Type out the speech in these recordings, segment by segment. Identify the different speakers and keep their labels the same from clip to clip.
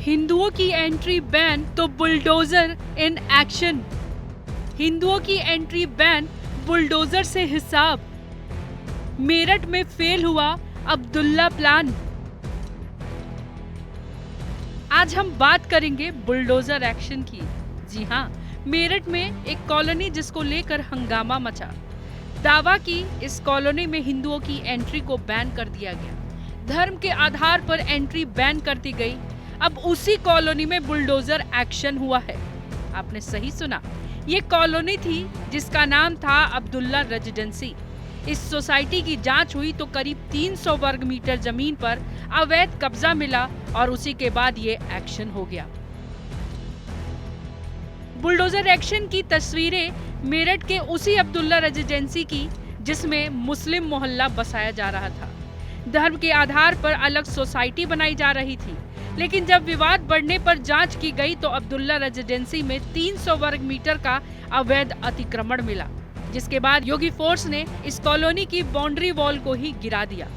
Speaker 1: हिंदुओं की entry ban तो बुलडोजर इन एक्शन। हिंदुओं की एंट्री बैन, बुलडोजर से हिसाब। मेरठ में फेल हुआ अब्दुल्ला प्लान। आज हम बात करेंगे बुलडोजर एक्शन की। जी हाँ, मेरठ में एक कॉलोनी जिसको लेकर हंगामा मचा। दावा की इस कॉलोनी में हिंदुओं की एंट्री को बैन कर दिया गया। धर्म के आधार पर एंट्री बैन कर दी गई। अब उसी कॉलोनी में बुलडोजर एक्शन हुआ है। आपने सही सुना, ये कॉलोनी थी जिसका नाम था अब्दुल्ला रेजिडेंसी। इस सोसाइटी की जांच हुई तो करीब 300 वर्ग मीटर जमीन पर अवैध कब्जा मिला और उसी के बाद ये एक्शन हो गया। बुलडोजर एक्शन की तस्वीरें मेरठ के उसी अब्दुल्ला रेजिडेंसी की जिसमें मुस्लिम मोहल्ला बसाया जा रहा था। धर्म के आधार पर अलग सोसाइटी बनाई जा रही थी, लेकिन जब विवाद बढ़ने पर जांच की गई तो अब्दुल्ला रेजिडेंसी में 300 वर्ग मीटर का अवैध अतिक्रमण मिला, जिसके बाद योगी फोर्स ने इस कॉलोनी की बाउंड्री वॉल को ही गिरा दिया।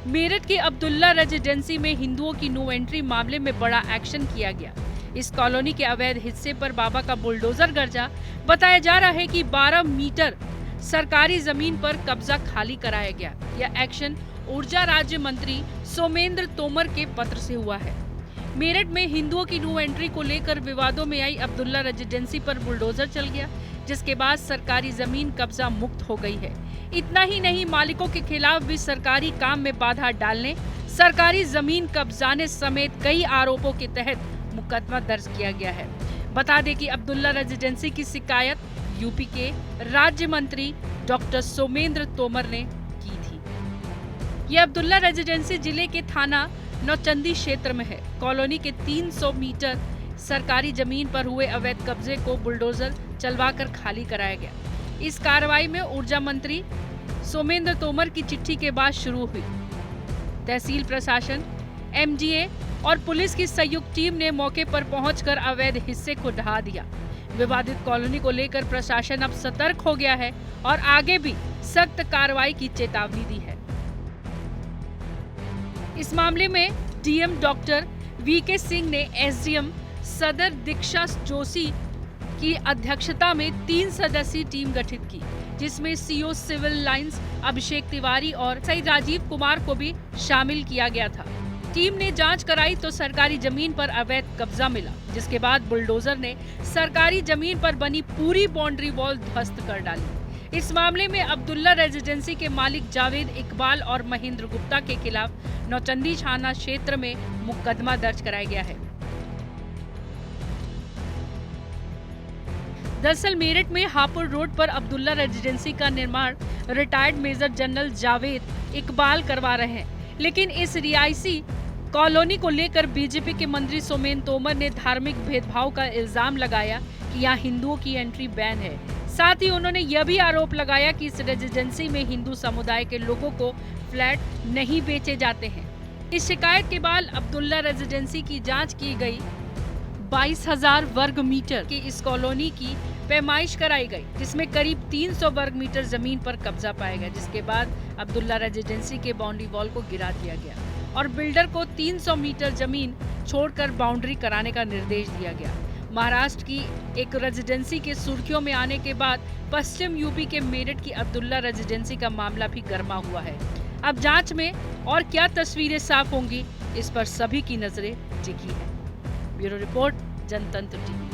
Speaker 1: मेरठ के अब्दुल्ला रेजिडेंसी में हिंदुओं की नो एंट्री मामले में बड़ा एक्शन किया गया। इस कॉलोनी के अवैध हिस्से पर बाबा का बुलडोजर गर्जा। बताया जा रहा है कि 12 मीटर सरकारी जमीन पर कब्जा खाली कराया गया। यह एक्शन ऊर्जा राज्य मंत्री सोमेंद्र तोमर के पत्र से हुआ है। मेरठ में हिंदुओं की नो एंट्री को लेकर विवादों में आई अब्दुल्ला रेजिडेंसी पर बुलडोजर चल गया, जिसके बाद सरकारी जमीन कब्जा मुक्त हो गई है। इतना ही नहीं, मालिकों के खिलाफ भी सरकारी काम में बाधा डालने, सरकारी जमीन कब्जाने समेत कई आरोपों के तहत मुकदमा दर्ज किया गया है। बता दें कि अब्दुल्ला रेजिडेंसी की शिकायत यूपी के राज्य मंत्री डॉक्टर सोमेंद्र तोमर ने की थी। यह अब्दुल्ला रेजिडेंसी जिले के थाना नौचंदी क्षेत्र में है। कॉलोनी के 300 मीटर सरकारी जमीन पर हुए अवैध कब्जे को बुलडोजर चलवाकर खाली कराया गया। इस कार्रवाई में ऊर्जा मंत्री सोमेंद्र तोमर की चिट्ठी के बाद शुरू हुई। तहसील प्रशासन, एमजीए और पुलिस की संयुक्त टीम ने मौके पर पहुंचकर अवैध हिस्से को ढहा दिया। विवादित कॉलोनी को लेकर प्रशासन अब सतर्क हो गया है और आगे भी सख्त कार्रवाई की चेतावनी दी है। इस मामले में डीएम डॉक्टर वीके सिंह ने एसडीएम सदर दीक्षा जोशी की अध्यक्षता में 3 सदस्यीय टीम गठित की, जिसमें CO civil lines Abhishek Tiwari और सही राजीव कुमार को भी शामिल किया गया था। टीम ने जांच कराई तो सरकारी जमीन पर अवैध कब्जा मिला, जिसके बाद बुलडोजर ने सरकारी जमीन पर बनी पूरी बाउंड्री वॉल ध्वस्त कर डाली। इस मामले में अब्दुल्ला रेजिडेंसी के मालिक जावेद इकबाल और महेंद्र गुप्ता के खिलाफ नौचंदी थाना क्षेत्र में मुकदमा दर्ज कराया गया है। दरअसल मेरठ में हापुड़ रोड पर अब्दुल्ला रेजिडेंसी का निर्माण retired major general Javed Iqbal करवा रहे हैं, लेकिन इस रिहायशी कॉलोनी को लेकर बीजेपी के मंत्री सोमेंद्र तोमर ने धार्मिक भेदभाव का इल्जाम लगाया कि यहाँ हिंदुओं की एंट्री बैन है। साथ ही उन्होंने यह भी आरोप लगाया कि इस रेजिडेंसी में हिंदू समुदाय के लोगों को फ्लैट नहीं बेचे जाते हैं। इस शिकायत के बाद अब्दुल्ला रेजिडेंसी की जांच की गई। 22,000 वर्ग मीटर की इस कॉलोनी की पैमाइश कराई गई, जिसमें करीब 300 वर्ग मीटर जमीन पर कब्जा पाया गया, जिसके बाद अब्दुल्ला रेजिडेंसी के बाउंड्री वॉल को गिरा दिया गया और बिल्डर को 300 मीटर जमीन छोड़कर बाउंड्री कराने का निर्देश दिया गया। महाराष्ट्र की एक रेजिडेंसी के सुर्खियों में आने के बाद पश्चिम यूपी के मेरठ की अब्दुल्ला रेजिडेंसी का मामला भी गर्मा हुआ है। अब जांच में और क्या तस्वीरें साफ होंगी, इस पर सभी की नजरें टिकी है। ब्यूरो रिपोर्ट, जनतंत्र टीवी।